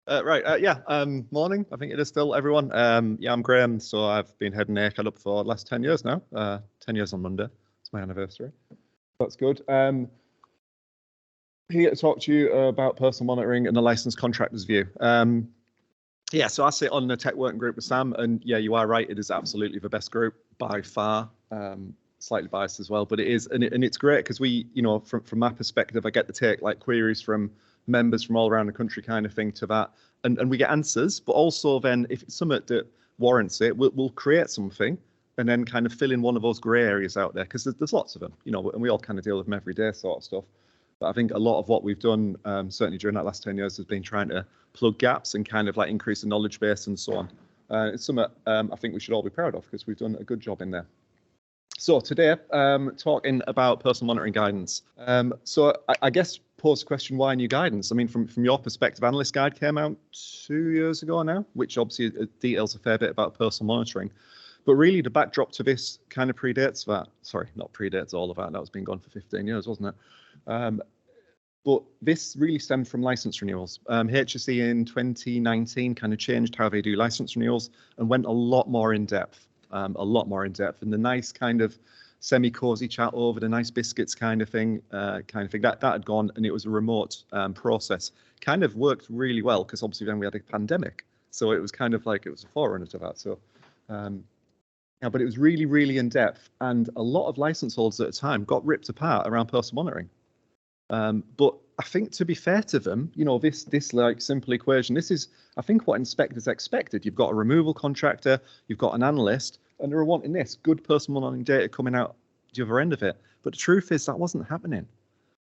Morning. I think it is still everyone. I'm Graham. So I've been heading ACAD up for the last 10 years now. 10 years on Monday. It's my anniversary. That's good. Here to talk to you about personal monitoring and the licensed contractor's view. So I sit on the tech working group with Sam, and yeah, you are right. It is absolutely the best group by far. Slightly biased as well, but it is, and it's great because we, from my perspective, I get to take like queries from members from all around the country kind of thing to that, and we get answers, but also then if it's something that warrants it, we'll create something and then kind of fill in one of those grey areas out there, because there's lots of them, and we all kind of deal with them every day sort of stuff. But I think a lot of what we've done, certainly during that last 10 years, has been trying to plug gaps and kind of like increase the knowledge base and so on. It's something I think we should all be proud of, because we've done a good job in there. So today, talking about personal monitoring guidance. So I guess pose the question, why new guidance? I mean, from your perspective, Analyst Guide came out 2 years ago now, which obviously details a fair bit about personal monitoring. But really, the backdrop to this kind of predates that. Sorry, not predates all of that. That was been gone for 15 years, wasn't it? But this really stemmed from license renewals. HSE in 2019 kind of changed how they do license renewals and went a lot more in depth. And the nice kind of semi-cozy chat over the nice biscuits kind of thing, that had gone, and it was a remote process. Kind of worked really well, because obviously then we had a pandemic, so it was kind of like it was a forerunner to that. So but it was really, really in depth, and a lot of license holders at the time got ripped apart around personal monitoring. But I think, to be fair to them, this like simple equation, this is, I think, what inspectors expected. You've got a removal contractor, you've got an analyst, and they're wanting this good personal monitoring data coming out the other end of it. But the truth is that wasn't happening.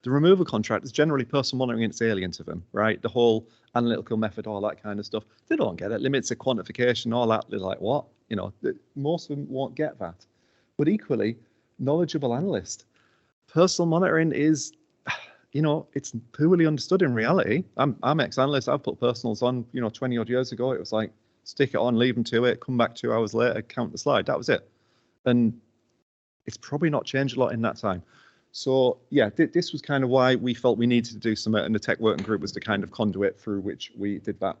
The removal contractors, generally personal monitoring, it's alien to them, right? The whole analytical method, all that kind of stuff. They don't get it. Limits of quantification, all that. They're like, what? Most of them won't get that. But equally, knowledgeable analyst. Personal monitoring is, it's poorly understood in reality. I'm ex-analyst. I've put personals on, 20 odd years ago. It was like, stick it on, leave them to it, come back 2 hours later, count the slide. That was it. And it's probably not changed a lot in that time. So yeah, this was kind of why we felt we needed to do something, and the tech working group was the kind of conduit through which we did that.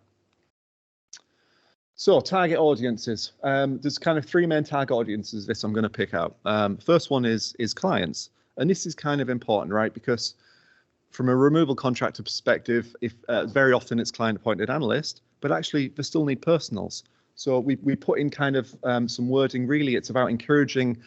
So target audiences. There's kind of 3 main target audiences this I'm going to pick out. First one is clients. And this is kind of important, right? Because from a removal contractor perspective, if very often it's client appointed analyst, but actually they still need personals. So we put in kind of some wording. Really, it's about encouraging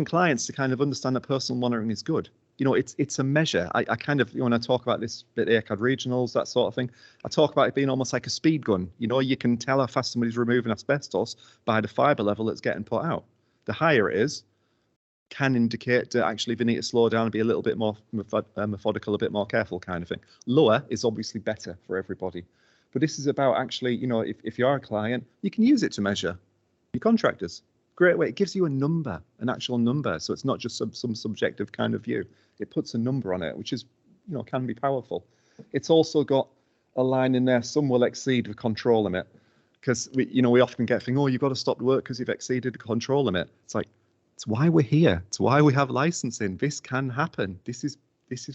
clients to kind of understand that personal monitoring is good. It's a measure. I kind of, when I talk about this bit, ACAD regionals, that sort of thing, I talk about it being almost like a speed gun. You can tell how fast somebody's removing asbestos by the fibre level that's getting put out. The higher it is, can indicate that actually they need to slow down and be a little bit more methodical, a bit more careful kind of thing. Lower is obviously better for everybody. But this is about actually, if you are a client, you can use it to measure your contractors. Great way. It gives you a number, an actual number. So it's not just some subjective kind of view. It puts a number on it, which is, can be powerful. It's also got a line in there, some will exceed the control limit. Because we often get thinking, oh, you've got to stop the work because you've exceeded the control limit. It's like, it's why we're here. It's why we have licensing. This can happen. This is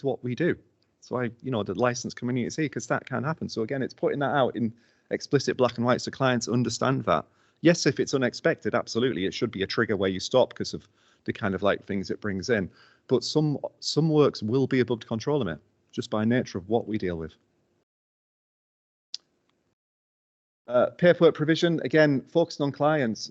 what we do. That's why, the license community is here, because that can happen. So again, it's putting that out in explicit black and white so clients understand that. Yes, if it's unexpected, absolutely, it should be a trigger where you stop because of the kind of like things it brings in. But some works will be above the control limit just by nature of what we deal with. Paperwork provision, again, focusing on clients.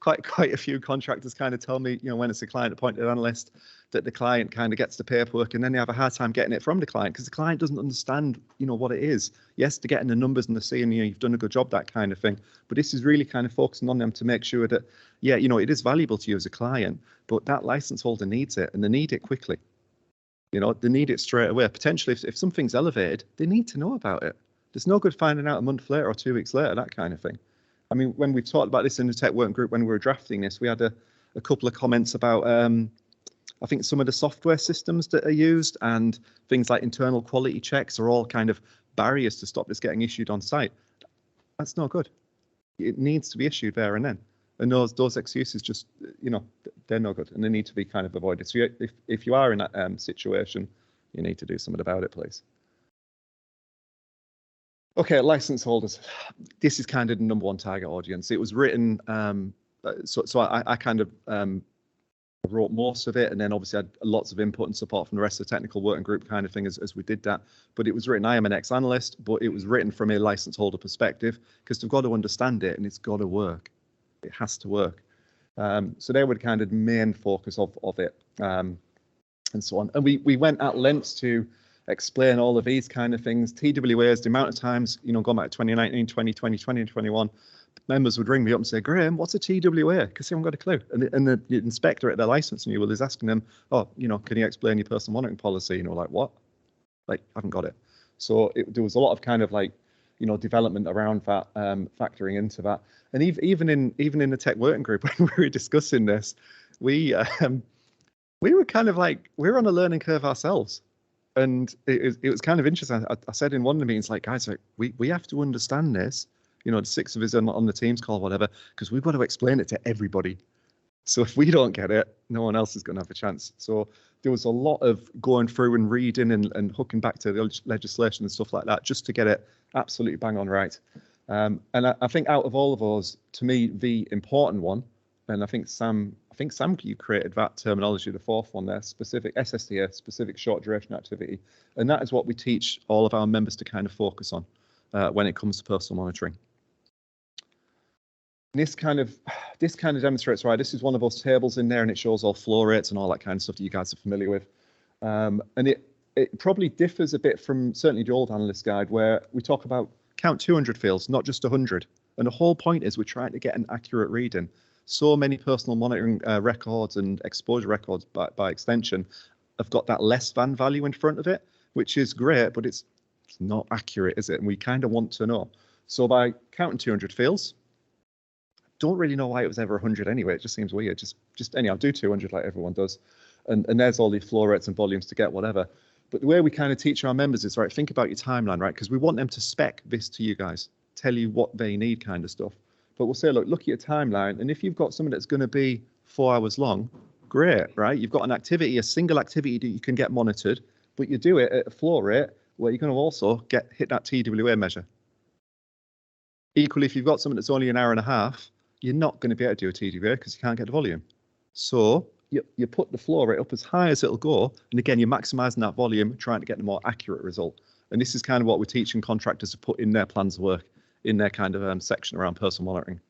Quite a few contractors kind of tell me, when it's a client appointed analyst, that the client kind of gets the paperwork and then they have a hard time getting it from the client because the client doesn't understand, what it is. Yes, they're getting the numbers and they're seeing, you've done a good job, that kind of thing. But this is really kind of focusing on them to make sure that, yeah, it is valuable to you as a client, but that license holder needs it, and they need it quickly. They need it straight away. Potentially, if something's elevated, they need to know about it. There's no good finding out a month later or 2 weeks later, that kind of thing. I mean, when we talked about this in the tech working group, when we were drafting this, we had a couple of comments about, I think, some of the software systems that are used and things like internal quality checks are all kind of barriers to stop this getting issued on site. That's no good. It needs to be issued there and then. And those excuses just, they're no good, and they need to be kind of avoided. So if you are in that situation, you need to do something about it, please. Okay, license holders. This is kind of the #1 target audience. It was written, so I kind of wrote most of it, and then obviously had lots of input and support from the rest of the technical working group kind of thing as we did that. But it was written, I am an ex-analyst, but it was written from a license holder perspective, because they've got to understand it and it's got to work. It has to work. So they were kind of the main focus of it, and so on. And we went at lengths to explain all of these kind of things. TWAs, the amount of times, going back to 2019, 2020, 2021, members would ring me up and say, Graham, what's a TWA? Because they haven't got a clue. And the inspector at their license renewal is asking them, oh, can you explain your personal monitoring policy? Like, what? Like, I haven't got it. So there was a lot of kind of like, development around that, factoring into that. And even in the tech working group, when we were discussing this, we were kind of like, we were on a learning curve ourselves. And it was kind of interesting. I said in one of the meetings, like, guys, like, we have to understand this. The 6 of us on the Teams call, whatever, because we've got to explain it to everybody. So if we don't get it, no one else is going to have a chance. So there was a lot of going through and reading and hooking back to the legislation and stuff like that, just to get it absolutely bang on right. And I think out of all of those, to me, the important one, and I think Sam, you created that terminology, the 4th one there, specific SSTA, specific short duration activity. And that is what we teach all of our members to kind of focus on when it comes to personal monitoring. And this kind of demonstrates, right, this is one of those tables in there, and it shows all flow rates and all that kind of stuff that you guys are familiar with. And it probably differs a bit from certainly the old analyst guide, where we talk about count 200 fields, not just 100. And the whole point is we're trying to get an accurate reading. So many personal monitoring records and exposure records by extension have got that less than value in front of it, which is great, but it's not accurate, is it? And we kind of want to know. So by counting 200 fields, don't really know why it was ever 100 anyway. It just seems weird. Just anyhow, do 200 like everyone does. And there's all these flow rates and volumes to get whatever. But the way we kind of teach our members is, right, think about your timeline, right? Because we want them to spec this to you guys, tell you what they need kind of stuff. But we'll say, look at your timeline. And if you've got something that's going to be 4 hours long, great, right? You've got an activity, a single activity that you can get monitored, but you do it at a flow rate where you're going to also hit that TWA measure. Equally, if you've got something that's only an hour and a half, you're not going to be able to do a TWA because you can't get the volume. So you put the flow rate up as high as it'll go. And again, you're maximizing that volume, trying to get the more accurate result. And this is kind of what we're teaching contractors to put in their plans of work, in their kind of section around personal monitoring.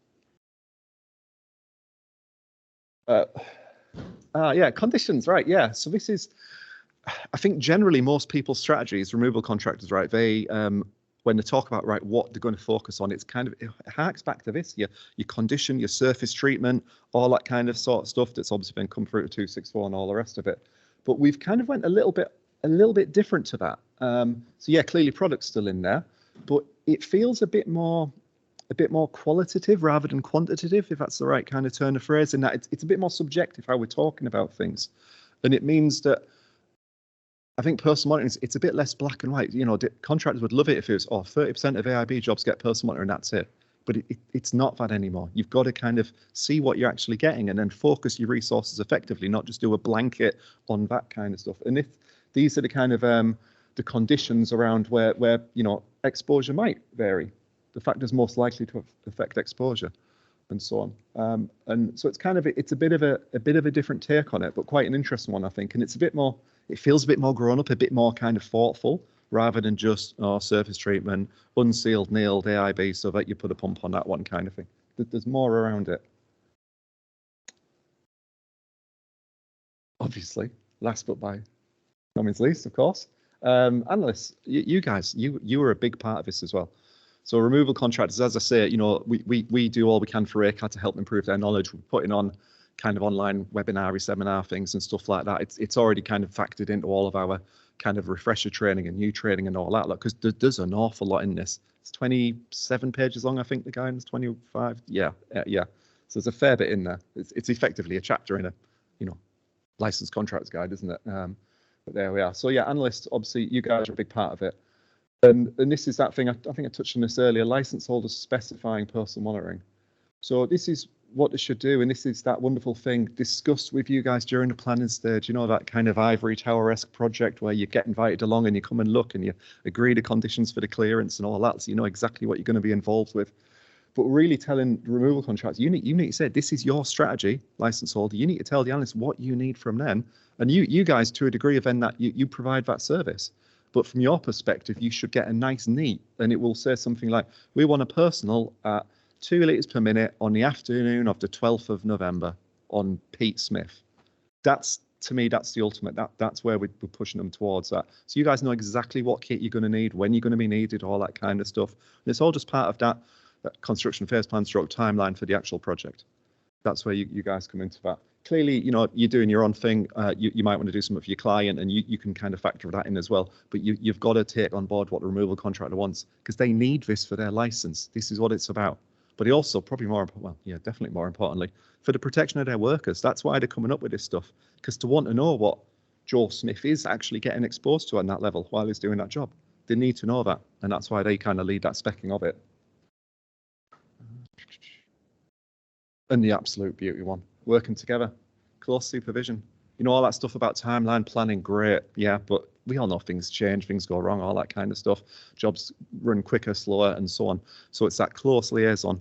Yeah, conditions, right? Yeah. So this is, I think generally most people's strategies, removal contractors, right? They, when they talk about, right, what they're going to focus on, it's kind of, it harks back to this, your condition, your surface treatment, all that kind of sort of stuff that's obviously been come through to 264 and all the rest of it. But we've kind of went a little bit different to that. So yeah, clearly product's still in there, but it feels a bit more qualitative rather than quantitative, if that's the right kind of turn of phrase, in that it's a bit more subjective how we're talking about things. And it means that I think personal monitoring, it's a bit less black and white. Contractors would love it if it was, 30% of AIB jobs get personal monitoring, that's it. But it's not that anymore. You've got to kind of see what you're actually getting and then focus your resources effectively, not just do a blanket on that kind of stuff. And if these are the kind of the conditions around where exposure might vary, the factors most likely to affect exposure, and so on. And so it's kind of it's a bit of a different take on it, but quite an interesting one, I think. And it's a bit more. It feels a bit more grown up, a bit more kind of thoughtful, rather than just surface treatment, unsealed, nailed AIB, so that you put a pump on that one kind of thing. There's more around it. Obviously, last but by no means least, of course, analysts. You guys, you were a big part of this as well. So removal contractors, as I say, we do all we can for ACAD to help improve their knowledge. We're putting on kind of online webinar, seminar things and stuff like that. It's already kind of factored into all of our kind of refresher training and new training and all that, because there's an awful lot in this. It's 27 pages long, I think the guidance, 25. Yeah. So there's a fair bit in there. It's effectively a chapter in a, licensed contracts guide, isn't it? But there we are. So yeah, analysts, obviously you guys are a big part of it. And this is that thing, I think I touched on this earlier, license holders specifying personal monitoring. So this is what they should do, and this is that wonderful thing discussed with you guys during the planning stage, you know, that kind of ivory tower-esque project where you get invited along and you come and look and you agree the conditions for the clearance and all that, so you know exactly what you're going to be involved with. But really telling the removal contractors, you need to say, this is your strategy, license holder. You need to tell the analysts what you need from them. And you guys, to a degree, then that you provide that service. But from your perspective, you should get a nice neat, and it will say something like, we want a personal at 2 litres per minute on the afternoon of the 12th of November on Pete Smith. That's, to me, that's the ultimate. That's where we're pushing them towards that. So you guys know exactly what kit you're going to need, when you're going to be needed, all that kind of stuff. And it's all just part of that construction phase plan stroke timeline for the actual project. That's where you guys come into that. Clearly, you know, you're doing your own thing. You might want to do something for your client, and you can kind of factor that in as well. But you've got to take on board what the removal contractor wants, because they need this for their license. This is what it's about. But also, probably more, well, yeah, definitely more importantly, for the protection of their workers. That's why they're coming up with this stuff, because to want to know what Joe Smith is actually getting exposed to on that level while he's doing that job, they need to know that, and that's why they kind of lead that specking of it. And the absolute beauty one, working together, close supervision. You know, all that stuff about timeline planning, great, yeah, but we all know things change, things go wrong, all that kind of stuff. Jobs run quicker, slower, and so on. So it's that close liaison,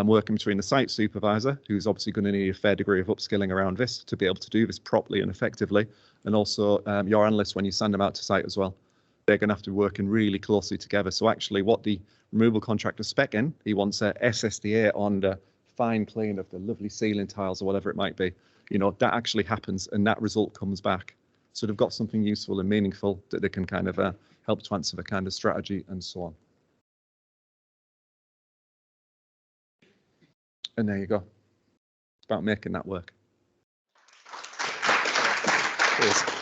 working between the site supervisor, who's obviously going to need a fair degree of upskilling around this to be able to do this properly and effectively, and also your analysts when you send them out to site as well. They're going to have to be working really closely together. So actually what the removal contractor spec in, he wants a SSDA on the fine clean of the lovely ceiling tiles or whatever it might be. You know, that actually happens and that result comes back. So they've got something useful and meaningful that they can kind of help to answer the kind of strategy and so on. And there you go. It's about making that work. Cheers.